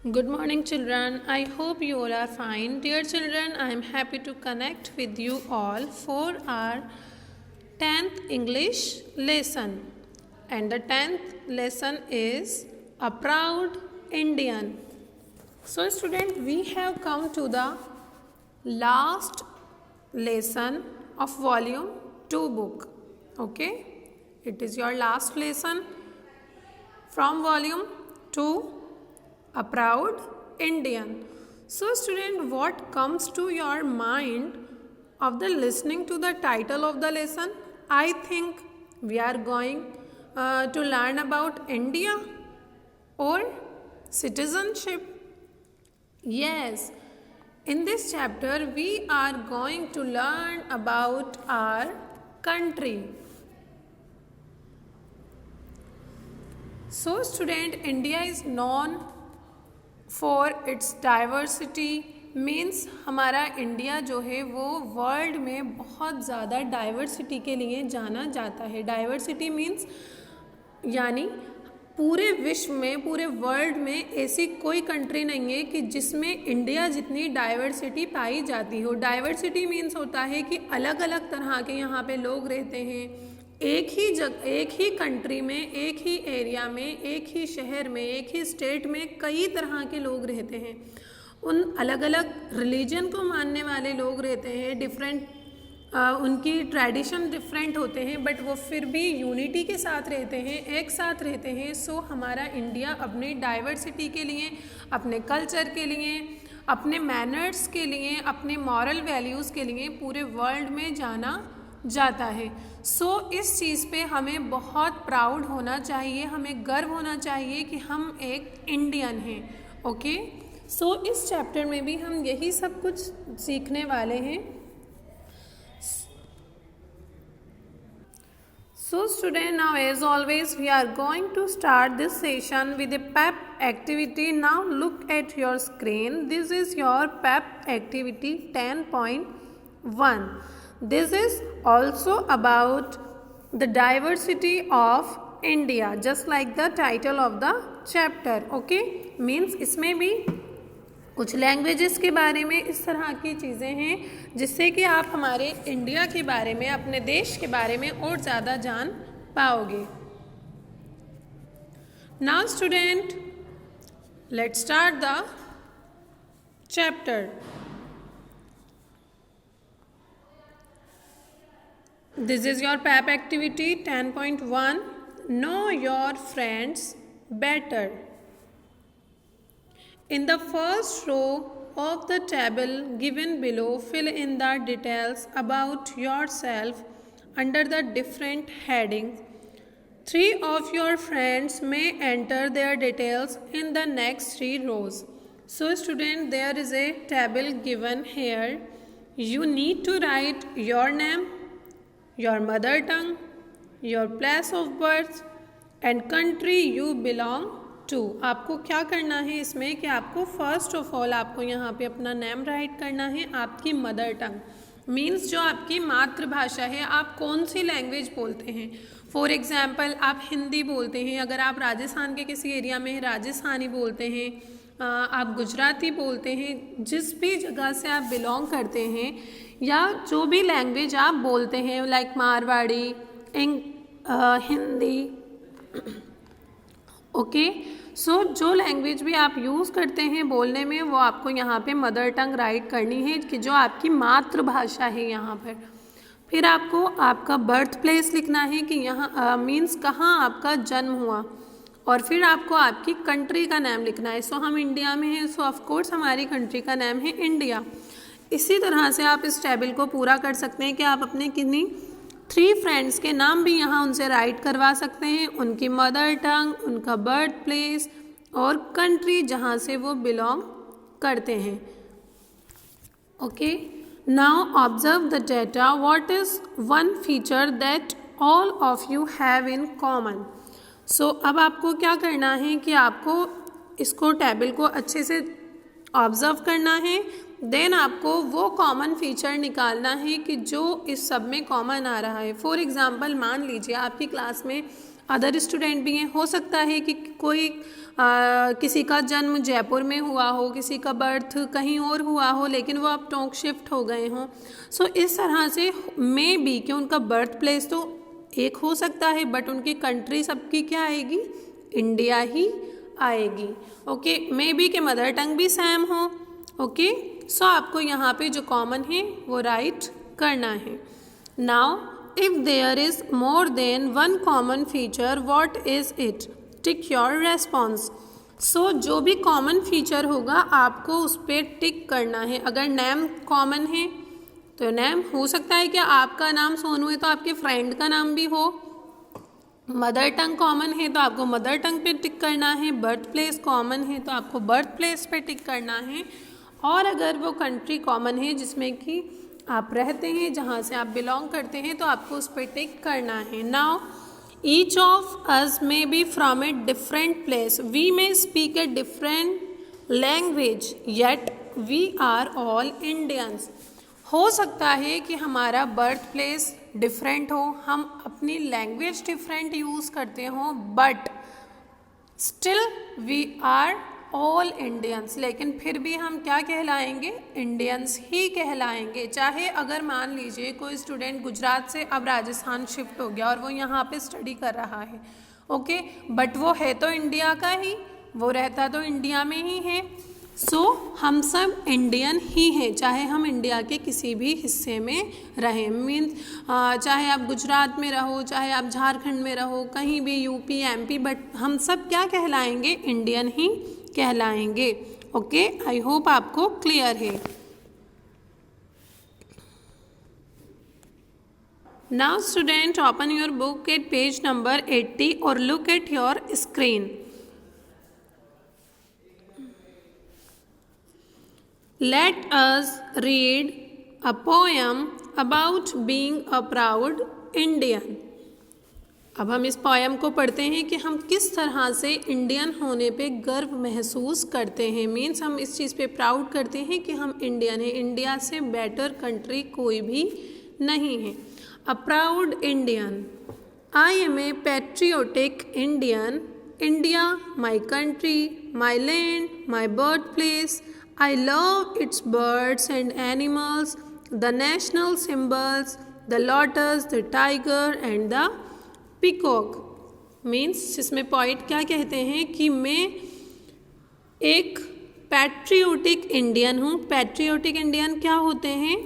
Good morning, children. I hope you all are fine. Dear children, I am happy to connect with you all for our 10th English lesson. And the 10th lesson is A Proud Indian. So, student, we have come to the last lesson of volume 2 book. Okay? It is your last lesson from volume 2, A Proud Indian. So, student, what comes to your mind of the listening to the title of the lesson? I think we are going to learn about India or citizenship. Yes, in this chapter we are going to learn about our country. So, student, India is known for its diversity means हमारा India जो है वो world में बहुत ज़्यादा diversity के लिए जाना जाता है. डाइवर्सिटी मीन्स यानी पूरे विश्व में, पूरे वर्ल्ड में ऐसी कोई कंट्री नहीं है कि जिसमें इंडिया जितनी डाइवर्सिटी पाई जाती हो. डाइवर्सिटी मीन्स होता है कि अलग अलग तरह के यहाँ पे लोग रहते हैं. एक ही कंट्री में, एक ही एरिया में, एक ही शहर में, एक ही स्टेट में कई तरह के लोग रहते हैं. उन अलग अलग रिलीजन को मानने वाले लोग रहते हैं. डिफरेंट उनकी ट्रेडिशन डिफरेंट होते हैं, बट वो फिर भी यूनिटी के साथ रहते हैं, एक साथ रहते हैं. सो हमारा इंडिया अपनी डाइवर्सिटी के लिए, अपने कल्चर के लिए, अपने मैनर्स के लिए, अपने मॉरल वैल्यूज़ के लिए पूरे वर्ल्ड में जाना जाता है. सो इस चीज़ पे हमें बहुत प्राउड होना चाहिए, हमें गर्व होना चाहिए कि हम एक इंडियन हैं. ओके, सो इस चैप्टर में भी हम यही सब कुछ सीखने वाले हैं. So student, now as always we are going to start this session with a PEP activity. Now look at your screen. This is your PEP activity 10.1. This is also about the diversity of India, just like the title of the chapter. Okay, means इसमें भी कुछ languages के बारे में इस तरह की चीज़ें हैं जिससे कि आप हमारे इंडिया के बारे में, अपने देश के बारे में और ज़्यादा जान पाओगे. Now student, let's start the chapter. This is your PAP activity 10.1. Know your friends better. In the first row of the table given below, fill in the details about yourself under the different headings. 3 of your friends may enter their details in the next 3 rows. So student, there is a table given here. You need to write your name, your mother tongue, your place of birth and country you belong to. आपको क्या करना है इसमें कि आपको first of all आपको यहाँ पे अपना नेम राइट करना है, आपकी मदर टंग मीन्स जो आपकी मातृभाषा है, आप कौन सी लैंग्वेज बोलते हैं. फॉर एग्जांपल आप हिंदी बोलते हैं, अगर आप राजस्थान के किसी एरिया में राजस्थानी बोलते हैं, आप गुजराती बोलते हैं, जिस भी जगह से आप बिलोंग करते हैं या जो भी लैंग्वेज आप बोलते हैं, लाइक मारवाड़ी, हिंदी. ओके, सो जो लैंग्वेज भी आप यूज़ करते हैं बोलने में, वो आपको यहाँ पे मदर टंग राइट करनी है कि जो आपकी मातृभाषा है यहाँ पर. फिर आपको आपका बर्थ प्लेस लिखना है कि यहाँ मीन्स कहाँ आपका जन्म हुआ, और फिर आपको आपकी कंट्री का नाम लिखना है. सो हम इंडिया में हैं, सो ऑफकोर्स हमारी कंट्री का नाम है इंडिया. इसी तरह से आप इस टेबल को पूरा कर सकते हैं कि आप अपने किन्हीं 3 फ्रेंड्स के नाम भी यहाँ उनसे राइट करवा सकते हैं, उनकी मदर टंग, उनका बर्थ प्लेस और कंट्री जहाँ से वो बिलोंग करते हैं. Okay, now observe the data. What is one feature that all of you have in common. So अब आपको क्या करना है कि आपको इसको टेबल को अच्छे से ऑब्जर्व करना है. देन आपको वो कॉमन फीचर निकालना है कि जो इस सब में कॉमन आ रहा है. फॉर एग्जांपल मान लीजिए आपकी क्लास में अदर स्टूडेंट भी हैं, हो सकता है कि कोई किसी का जन्म जयपुर में हुआ हो, किसी का बर्थ कहीं और हुआ हो लेकिन वो अब टोंक शिफ्ट हो गए हों। सो इस तरह से मे बी कि उनका बर्थ प्लेस तो एक हो सकता है बट उनकी कंट्री सबकी क्या आएगी, इंडिया ही आएगी। ओके, मे बी के मदर टंग भी सेम हो। ओके, सो आपको यहाँ पे जो कॉमन है वो राइट करना है। Now if there is more than one common feature what is it, tick your response. So जो भी कॉमन फीचर होगा आपको उस पर टिक करना है। अगर नेम कॉमन है तो नेम हो सकता है कि आपका नाम सोनू है तो आपके फ्रेंड का नाम भी हो। मदर टंग कॉमन है तो आपको मदर टंग पे टिक करना है। बर्थ प्लेस कॉमन है तो आपको बर्थ प्लेस पे टिक करना है। और अगर वो कंट्री कॉमन है जिसमें कि आप रहते हैं, जहाँ से आप बिलोंग करते हैं, तो आपको उस पर टिक करना है। Now each of us may be from a different place, we may speak a different language yet we are all Indians. हो सकता है कि हमारा बर्थ प्लेस डिफरेंट हो, हम अपनी लैंग्वेज डिफरेंट यूज़ करते हों, but still we are all Indians. लेकिन फिर भी हम क्या कहलाएंगे, इंडियंस ही कहलाएंगे। चाहे अगर मान लीजिए कोई स्टूडेंट गुजरात से अब राजस्थान शिफ्ट हो गया और वो यहाँ पे स्टडी कर रहा है, ओके, बट वो है तो इंडिया का ही, वो रहता तो इंडिया में ही है। सो हम सब इंडियन ही हैं, चाहे हम इंडिया के किसी भी हिस्से में रहें। मीन्स चाहे आप गुजरात में रहो, चाहे आप झारखंड में रहो, कहीं भी यूपी एमपी, बट हम सब क्या कहलाएंगे, इंडियन ही कहलाएंगे। ओके, आई होप आपको क्लियर है। Now student open your book at page number 80 और look at your screen. Let us read a poem about being a proud Indian. अब हम इस पोएम को पढ़ते हैं कि हम किस तरह से इंडियन होने पे गर्व महसूस करते हैं। मीन्स हम इस चीज़ पे प्राउड करते हैं कि हम इंडियन हैं, इंडिया से बेटर कंट्री कोई भी नहीं है। A proud Indian, I am a patriotic Indian, India my country, my land, my birth place, I love its birds and animals, the national symbols, the lotus, the tiger and the peacock. Means जिसमें poet क्या कहते हैं कि मैं एक patriotic Indian हूँ। Patriotic Indian क्या होते हैं,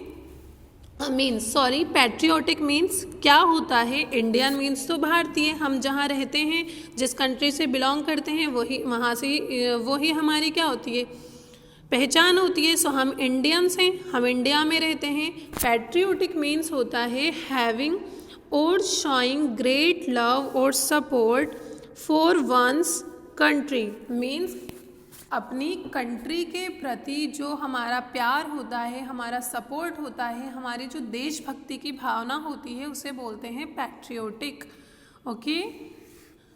पैट्रियोटिक मीन्स क्या होता है, इंडियन मीन्स तो भारतीय, हम जहाँ रहते हैं, जिस कंट्री से बिलोंग करते हैं वही, वहाँ से वही हमारी क्या होती है, पहचान होती है। सो हम इंडियंस हैं, हम इंडिया में रहते हैं। पैट्रियोटिक मीन्स होता है हैविंग और शोइंग ग्रेट लव और support for one's country. Means अपनी कंट्री के प्रति जो हमारा प्यार होता है, हमारा सपोर्ट होता है, हमारी जो देशभक्ति की भावना होती है, उसे बोलते हैं पैट्रियोटिक। ओके,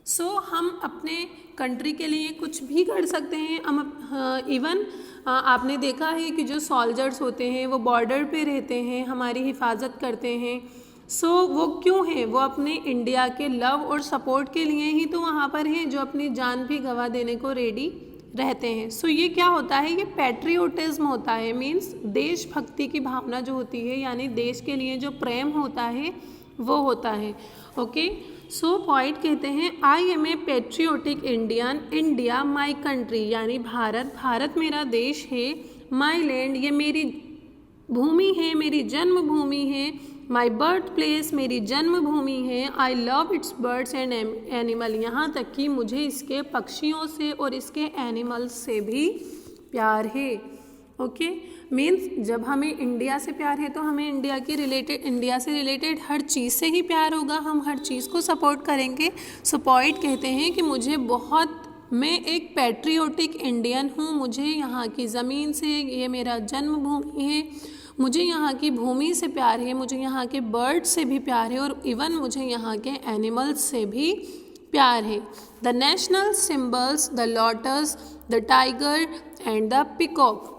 सो हम अपने कंट्री के लिए कुछ भी कर सकते हैं। हम इवन आपने देखा है कि जो सोल्जर्स होते हैं वो बॉर्डर पे रहते हैं, हमारी हिफाजत करते हैं। सो वो क्यों हैं, वो अपने इंडिया के लव और सपोर्ट के लिए ही तो वहाँ पर हैं, जो अपनी जान भी गंवा देने को रेडी रहते हैं। सो ये क्या होता है, ये पैट्रियोटिज्म होता है। मीन्स देशभक्ति की भावना जो होती है, यानी देश के लिए जो प्रेम होता है वो होता है। ओके, सो पोइट कहते हैं I am a patriotic Indian, India my country, यानी भारत, भारत मेरा देश है। माई लैंड, ये मेरी भूमि है, मेरी जन्मभूमि है। माई बर्थ प्लेस, मेरी जन्मभूमि है। I love it's birds and animal, यहाँ तक कि मुझे इसके पक्षियों से और इसके एनिमल्स से भी प्यार है। ओके, मीन्स जब हमें इंडिया से प्यार है तो हमें इंडिया से रिलेटेड हर चीज़ से ही प्यार होगा, हम हर चीज़ को सपोर्ट करेंगे। सो पोइट कहते हैं कि मैं एक पैट्रियोटिक इंडियन हूँ, मुझे यहाँ की ज़मीन से, ये मेरा जन्मभूमि है, मुझे यहाँ की भूमि से प्यार है, मुझे यहाँ के बर्ड से भी प्यार है और इवन मुझे यहाँ के एनिमल्स से भी प्यार है। The national symbols, the lotus, the tiger and the peacock.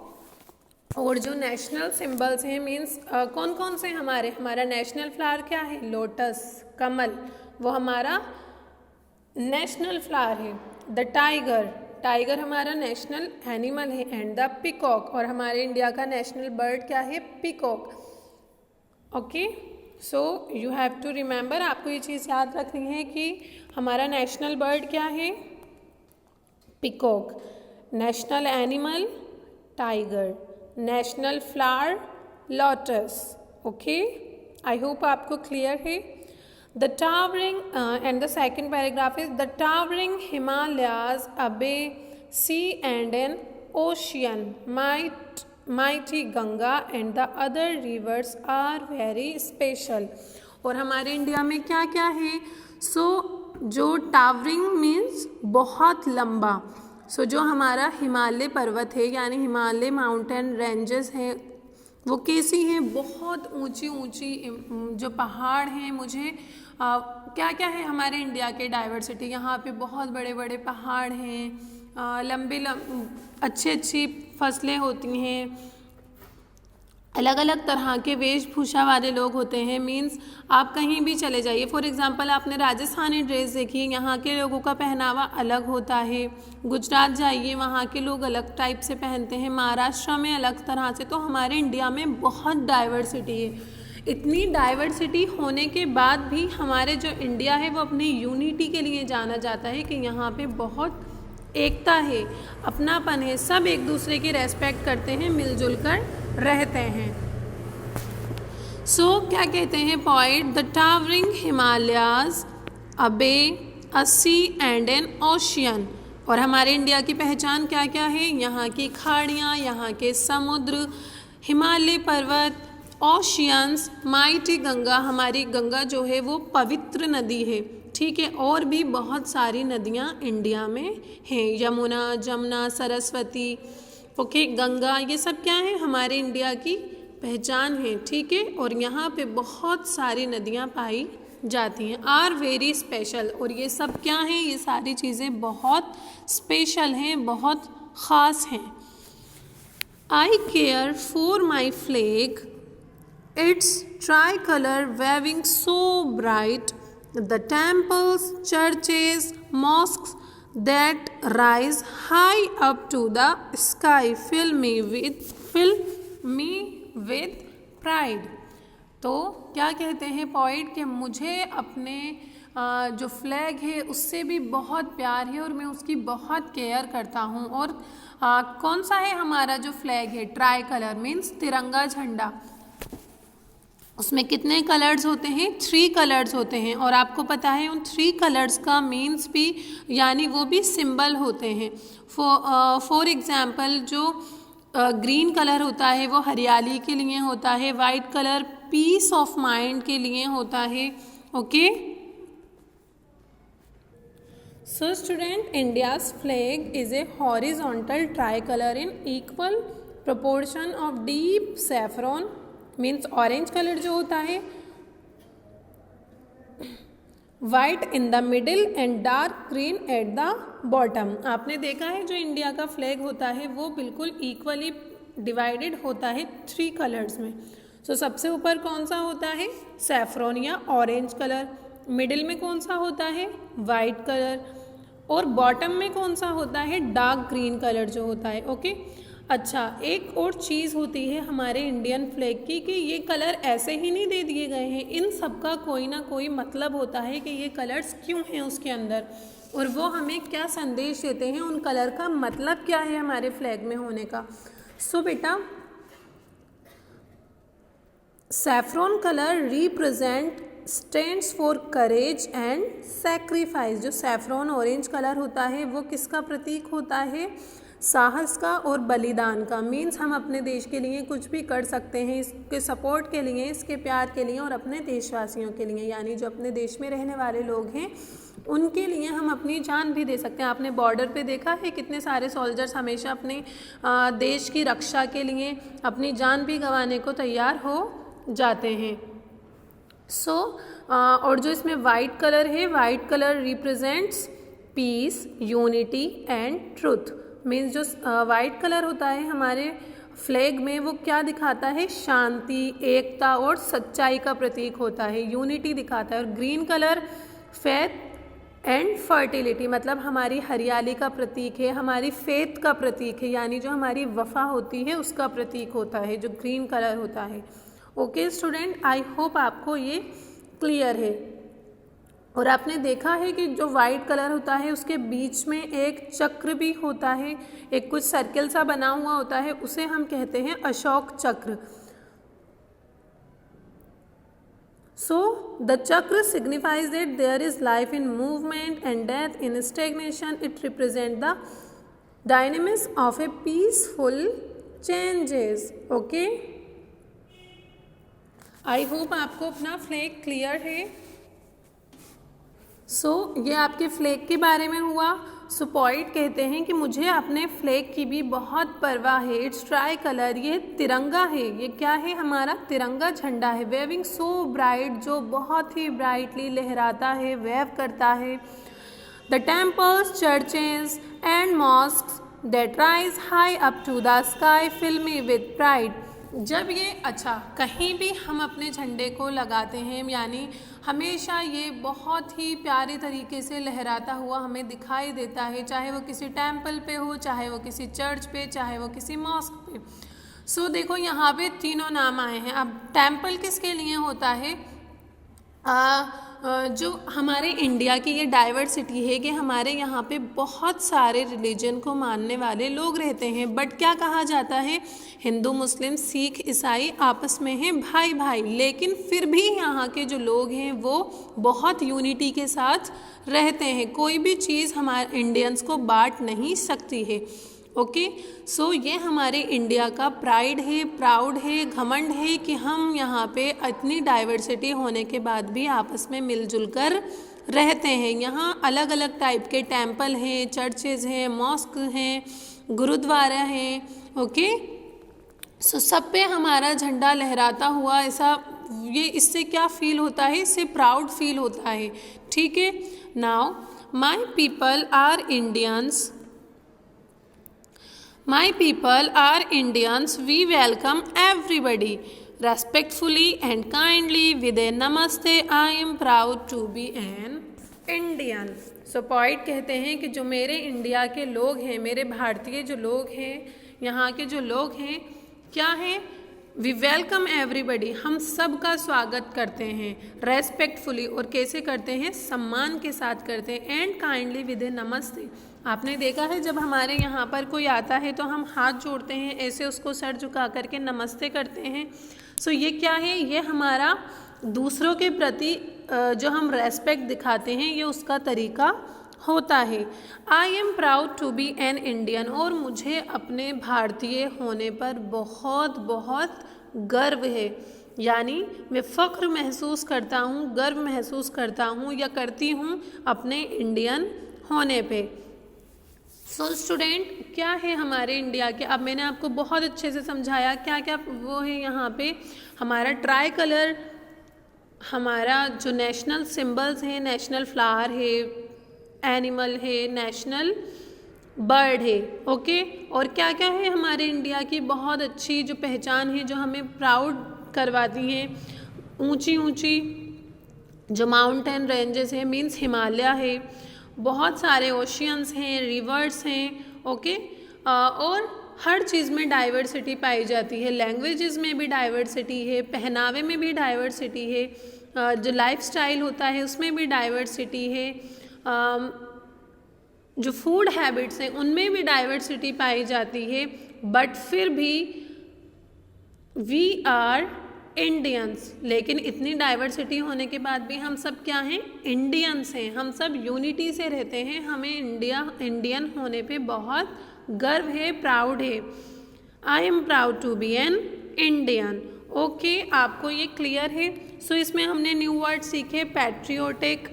और जो नेशनल सिंबल्स हैं मीन्स कौन कौन से हमारा नेशनल फ्लावर क्या है, लोटस, कमल, वो हमारा नेशनल फ्लावर है। द टाइगर, टाइगर हमारा नेशनल एनिमल है, एंड द पीकॉक, और हमारे इंडिया का नेशनल बर्ड क्या है? Peacock. Okay, so you have to remember, आपको ये चीज़ याद रखनी है कि हमारा नेशनल बर्ड क्या है? Peacock. National animal tiger, national flower lotus. Okay, I hope आपको क्लियर है। The towering and the second paragraph is the towering Himalayas a bay sea and an ocean mighty Ganga and the other rivers are very special. और हमारे India में क्या क्या है? जो towering means बहुत लंबा। जो हमारा हिमालय पर्वत है, यानी हिमालय माउंटेन रेंजेस हैं, वो कैसी हैं? बहुत ऊंची ऊंची जो पहाड़ हैं। मुझे क्या क्या है हमारे इंडिया के डाइवर्सिटी? यहाँ पे बहुत बड़े बड़े पहाड़ हैं, अच्छी फसलें होती हैं, अलग अलग तरह के वेशभूषा वाले लोग होते हैं। मीन्स आप कहीं भी चले जाइए, फॉर एग्जांपल आपने राजस्थानी ड्रेस देखी, यहाँ के लोगों का पहनावा अलग होता है। गुजरात जाइए, वहाँ के लोग अलग टाइप से पहनते हैं, महाराष्ट्र में अलग तरह से। तो हमारे इंडिया में बहुत डाइवर्सिटी है। इतनी डाइवर्सिटी होने के बाद भी हमारे जो इंडिया है वो अपनी यूनिटी के लिए जाना जाता है कि यहाँ पे बहुत एकता है, अपनापन है, सब एक दूसरे की रेस्पेक्ट करते हैं, मिलजुल कर रहते हैं। क्या कहते हैं पोइट? द टावरिंग हिमालयाज अबे अ सी एंड एन ओशियन। और हमारे इंडिया की पहचान क्या क्या है? यहाँ की खाड़ियाँ, यहाँ के समुद्र, हिमालय पर्वत, ओशियंस, माइटी गंगा, हमारी गंगा जो है वो पवित्र नदी है, ठीक है। और भी बहुत सारी नदियाँ इंडिया में हैं, यमुना, जमुना, सरस्वती, ओके, गंगा, ये सब क्या है? हमारे इंडिया की पहचान है, ठीक है। और यहाँ पे बहुत सारी नदियाँ पाई जाती हैं, आर वेरी स्पेशल। और ये सब क्या हैं? ये सारी चीज़ें बहुत स्पेशल हैं, बहुत ख़ास हैं। I care for my flag, its tricolor waving so bright, the temples, churches, mosques that rise high up to the sky fill me with pride। तो क्या कहते हैं पोइट कि मुझे अपने जो फ्लैग है उससे भी बहुत प्यार है और मैं उसकी बहुत केयर करता हूँ। और कौन सा है हमारा जो फ्लैग है? ट्राई कलर मीन्स तिरंगा झंडा। उसमें कितने कलर्स होते हैं? 3 कलर्स होते हैं। और आपको पता है उन 3 कलर्स का मीन्स भी, यानी वो भी सिंबल होते हैं। फॉर एग्जाम्पल जो ग्रीन कलर होता है वो हरियाली के लिए होता है, white colour peace of mind के लिए होता है, okay. So student, India's flag is a horizontal tricolour in equal proportion of deep saffron means orange colour जो होता है, white in the middle and dark green at the bottom. आपने देखा है जो इंडिया का फ्लैग होता है वो बिल्कुल इक्वली डिवाइडेड होता है 3 कलर्स में। सबसे ऊपर कौन सा होता है? सैफरॉन या ऑरेंज कलर, मिडिल में कौन सा होता है? वाइट कलर, और बॉटम में कौन सा होता है? डार्क ग्रीन कलर जो होता है, ओके। अच्छा, एक और चीज़ होती है हमारे इंडियन फ्लैग की कि ये कलर ऐसे ही नहीं दे दिए गए हैं, इन सब का कोई ना कोई मतलब होता है कि ये कलर्स क्यों हैं उसके अंदर, और वो हमें क्या संदेश देते हैं, उन कलर का मतलब क्या है हमारे फ्लैग में होने का। बेटा, saffron colour represent stands for courage and sacrifice. जो सैफ्रॉन ऑरेंज कलर होता है वो किसका प्रतीक होता है? साहस का और बलिदान का। मीन्स हम अपने देश के लिए कुछ भी कर सकते हैं, इसके सपोर्ट के लिए, इसके प्यार के लिए और अपने देशवासियों के लिए, यानी जो अपने देश में रहने वाले लोग हैं उनके लिए हम अपनी जान भी दे सकते हैं। आपने बॉर्डर पे देखा है कितने सारे सोल्जर्स हमेशा अपने देश की रक्षा के लिए अपनी जान भी गंवाने को तैयार हो जाते हैं। और जो इसमें वाइट कलर है, white colour represents peace, unity and truth. Means जो वाइट कलर होता है हमारे फ्लैग में वो क्या दिखाता है? शांति, एकता और सच्चाई का प्रतीक होता है, यूनिटी दिखाता है। और green colour faith, and fertility मतलब हमारी हरियाली का प्रतीक है, हमारी फेथ का प्रतीक है, यानी जो हमारी वफा होती है उसका प्रतीक होता है, जो ग्रीन कलर होता है। ओके स्टूडेंट, आई होप आपको ये क्लियर है। और आपने देखा है कि जो वाइट कलर होता है उसके बीच में एक चक्र भी होता है, एक कुछ सर्कल सा बना हुआ होता है, उसे हम कहते हैं अशोक चक्र। So the chakra signifies that there is life in movement and death in stagnation. It represents the dynamism of a peaceful changes. Okay? I hope आपको अपना फ्लैग क्लियर है। ये आपके फ्लैग के बारे में हुआ। पोइट कहते हैं कि मुझे अपने फ्लैग की भी बहुत परवाह है। इट्स ट्राई कलर, ये तिरंगा है। ये क्या है? हमारा तिरंगा झंडा है। वेविंग सो ब्राइट, जो बहुत ही ब्राइटली लहराता है, वेव करता है। The temples, churches and mosques that rise high up to the sky fill me with pride. जब ये कहीं भी हम अपने झंडे को लगाते हैं, यानी हमेशा ये बहुत ही प्यारे तरीके से लहराता हुआ हमें दिखाई देता है, चाहे वो किसी टेम्पल पे हो, चाहे वो किसी चर्च पे, चाहे वो किसी मॉस्क पे। देखो यहाँ पे तीनों नाम आए हैं। अब टेम्पल किसके लिए होता है? जो हमारे इंडिया की ये डाइवर्सिटी है कि हमारे यहाँ पे बहुत सारे रिलीजन को मानने वाले लोग रहते हैं, बट क्या कहा जाता है? हिंदू, मुस्लिम, सिख, ईसाई आपस में हैं भाई भाई, लेकिन फिर भी यहाँ के जो लोग हैं वो बहुत यूनिटी के साथ रहते हैं। कोई भी चीज़ हमारे इंडियंस को बांट नहीं सकती है। ओके, ये हमारे इंडिया का प्राइड है, प्राउड है, घमंड है कि हम यहाँ पे इतनी डाइवर्सिटी होने के बाद भी आपस में मिलजुल कर रहते हैं। यहाँ अलग अलग टाइप के टेम्पल हैं, चर्चेज हैं, मॉस्क हैं, गुरुद्वारा हैं। ओके, सब पे हमारा झंडा लहराता हुआ इससे क्या फील होता है? इससे प्राउड फील होता है। ठीक है। Now my people are Indians, My people are Indians. We welcome everybody respectfully and kindly with a namaste. I am proud to be an Indian. Poet कहते हैं कि जो मेरे इंडिया के लोग हैं, मेरे भारतीय जो लोग हैं, यहाँ के जो लोग हैं, क्या हैं? वी वेलकम एवरीबडी, हम सब का स्वागत करते हैं। रेस्पेक्टफुली, और कैसे करते हैं? सम्मान के साथ करते हैं। एंड काइंडली विद ए नमस्ते। आपने देखा है जब हमारे यहाँ पर कोई आता है तो हम हाथ जोड़ते हैं, ऐसे उसको सर झुका करके नमस्ते करते हैं। ये क्या है? ये हमारा दूसरों के प्रति जो हम रेस्पेक्ट दिखाते हैं, ये उसका तरीका होता है। I am proud to be an Indian, और मुझे अपने भारतीय होने पर बहुत बहुत गर्व है, यानी मैं फ़ख्र महसूस करता हूँ, गर्व महसूस करता हूँ या करती हूँ अपने इंडियन होने पे। स्टूडेंट, क्या है हमारे इंडिया के? अब मैंने आपको बहुत अच्छे से समझाया क्या क्या वो है। यहाँ पे हमारा ट्राई कलर, हमारा जो नेशनल सिंबल्स हैं, नेशनल फ्लावर है, एनिमल है, नेशनल बर्ड है। ओके, और क्या क्या है हमारे इंडिया की बहुत अच्छी जो पहचान है, जो हमें प्राउड करवाती हैं? ऊंची ऊंची जो माउंटेन रेंजेस हैं, मीन्स हिमालय है, बहुत सारे ओशियंस हैं, रिवर्स हैं। ओके, और हर चीज़ में डाइवर्सिटी पाई जाती है। लैंग्वेजेस में भी डाइवर्सिटी है, पहनावे में भी डाइवर्सिटी है, जो लाइफस्टाइल होता है उसमें भी डाइवर्सिटी है, जो फूड हैबिट्स हैं उनमें भी डाइवर्सिटी पाई जाती है। बट फिर भी वी आर इंडियंस, लेकिन इतनी डाइवर्सिटी होने के बाद भी हम सब क्या हैं? इंडियंस हैं। हम सब यूनिटी से रहते हैं। हमें इंडियन होने पे बहुत गर्व है, प्राउड है। I am proud to be an Indian. Okay, आपको ये क्लियर है? इसमें हमने न्यू वर्ड सीखे, patriotic,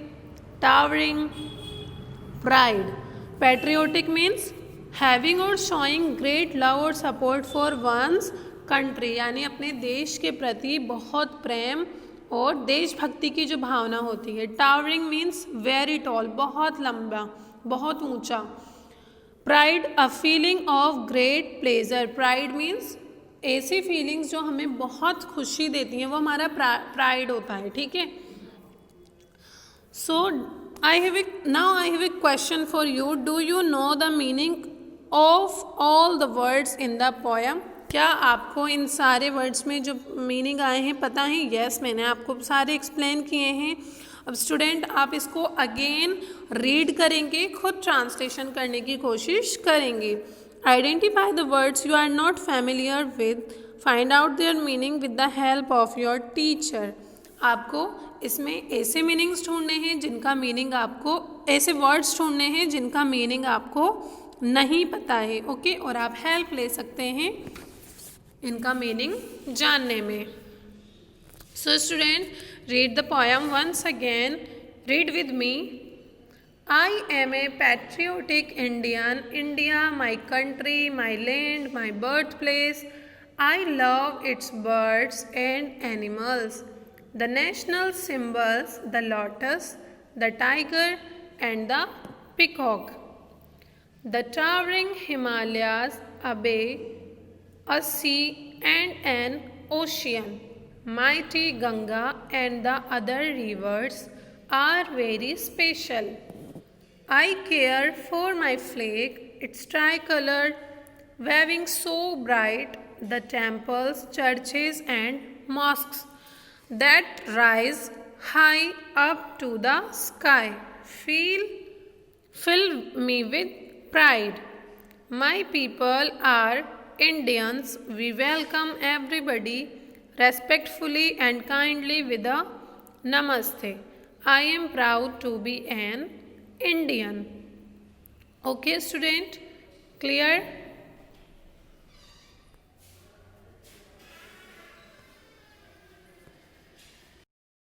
towering, pride. Patriotic means having और शोइंग ग्रेट लव और सपोर्ट फॉर वंस कंट्री, यानी अपने देश के प्रति बहुत प्रेम और देशभक्ति की जो भावना होती है। टावरिंग मीन्स वेरी टॉल, बहुत लंबा, बहुत ऊंचा। Pride, a feeling of great pleasure. Pride means ऐसी फीलिंग्स जो हमें बहुत खुशी देती हैं, वो हमारा प्राइड होता है। ठीक है। Now I have a question for you. Do you know the meaning of all the words in the poem? क्या आपको इन सारे वर्ड्स में जो मीनिंग आए हैं पता है? यस, मैंने आपको सारे एक्सप्लेन किए हैं. अब स्टूडेंट आप इसको अगेन रीड करेंगे, खुद ट्रांसलेशन करने की कोशिश करेंगे. Identify the words you are not familiar with, find out their meaning with the help of your teacher. आपको इसमें ऐसे मीनिंग्स ढूंढने हैं जिनका मीनिंग आपको, ऐसे वर्ड्स ढूंढने हैं जिनका मीनिंग आपको नहीं पता है. ओके, और आप हेल्प ले सकते हैं इनका मीनिंग जानने में. So student, read the poem once again. Read with me. I am a patriotic Indian. India, my country, my land, my birthplace. I love its birds and animals. The national symbols, the lotus, the tiger and the peacock. The towering Himalayas, a bay, a sea and an ocean. Mighty Ganga and the other rivers are very special. I care for my flag, its tricolour, waving so bright, the temples, churches and mosques that rise high up to the sky fill me with pride. My people are Indians. We welcome everybody respectfully and kindly with a namaste. I am proud to be an Indian. Okay, student, clear?